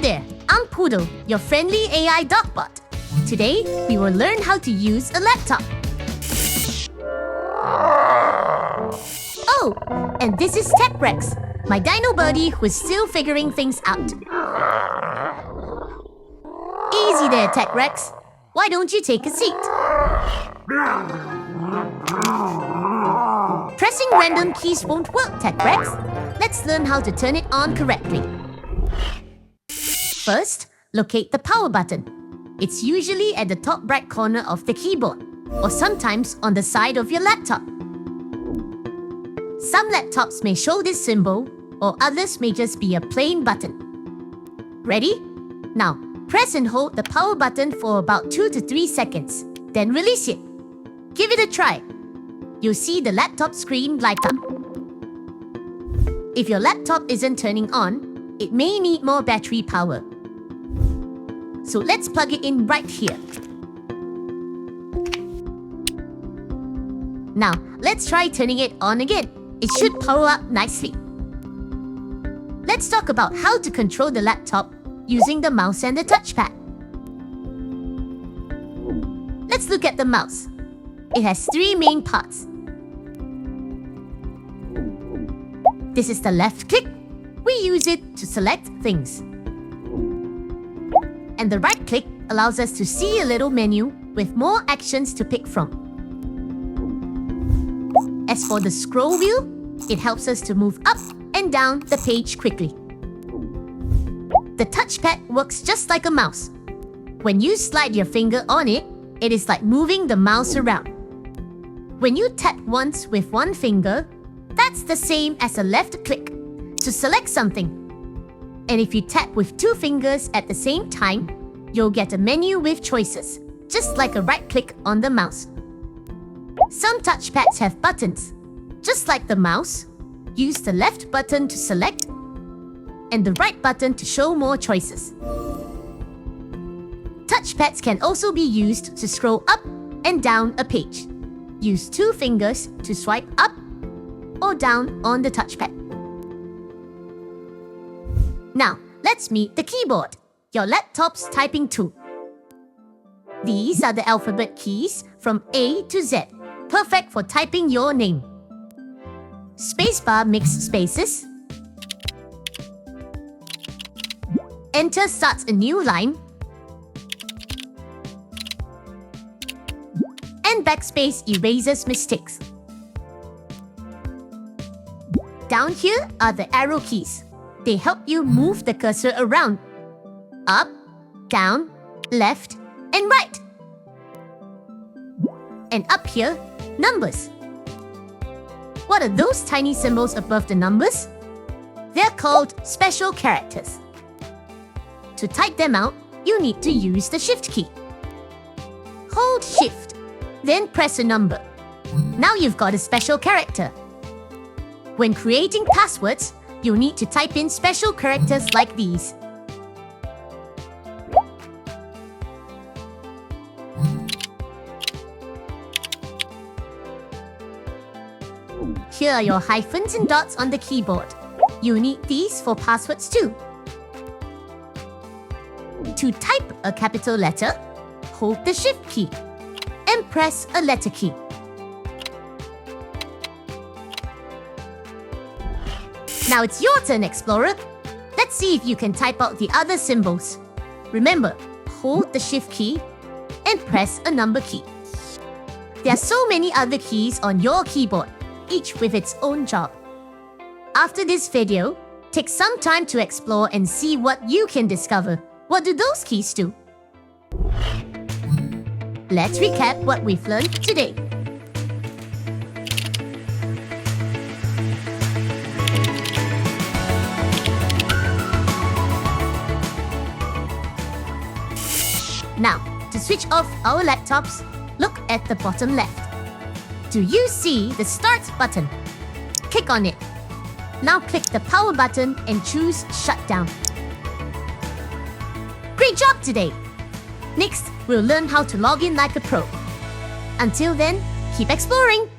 there, I'm Poodle, your friendly AI dogbot. Today, we will learn how to use a laptop. Oh, and this is TechRex, my dino buddy who is still figuring things out. Easy there, TechRex. Why don't you take a seat? Pressing random keys won't work, TechRex. Let's learn how to turn it on correctly. First, locate the power button. It's usually at the top right corner of the keyboard, or sometimes on the side of your laptop. Some laptops may show this symbol, or others may just be a plain button. Ready? Now, press and hold the power button for about 2 to 3 seconds, then release it. Give it a try. You'll see the laptop screen light up. If your laptop isn't turning on, it may need more battery power. So let's plug it in right here. Now, let's try turning it on again. It should power up nicely. Let's talk about how to control the laptop using the mouse and the touchpad. Let's look at the mouse. It has 3 main parts. This is the left click. We use it to select things. And the right click allows us to see a little menu with more actions to pick from. As for the scroll wheel, it helps us to move up and down the page quickly. The touchpad works just like a mouse. When you slide your finger on it, it is like moving the mouse around. When you tap once with one finger, that's the same as a left click to select something. And if you tap with 2 fingers at the same time, you'll get a menu with choices, just like a right click on the mouse. Some touchpads have buttons. Just like the mouse, use the left button to select and the right button to show more choices. Touchpads can also be used to scroll up and down a page. Use 2 fingers to swipe up or down on the touchpad. Now, let's meet the keyboard, your laptop's typing tool. These are the alphabet keys from A to Z, perfect for typing your name. Spacebar makes spaces. Enter starts a new line. And backspace erases mistakes. Down here are the arrow keys. They help you move the cursor around. Up, down, left, and right. And up here, numbers. What are those tiny symbols above the numbers? They're called special characters. To type them out, you need to use the Shift key. Hold Shift, then press a number. Now you've got a special character. When creating passwords, you'll need to type in special characters like these. Here are your hyphens and dots on the keyboard. You need these for passwords too. To type a capital letter, hold the Shift key and press a letter key. Now it's your turn, Explorer. Let's see if you can type out the other symbols. Remember, hold the Shift key and press a number key. There are so many other keys on your keyboard, each with its own job. After this video, take some time to explore and see what you can discover. What do those keys do? Let's recap what we've learned today. Now, to switch off our laptops, look at the bottom left. Do you see the Start button? Click on it. Now click the Power button and choose Shutdown. Great job today! Next, we'll learn how to log in like a pro. Until then, keep exploring!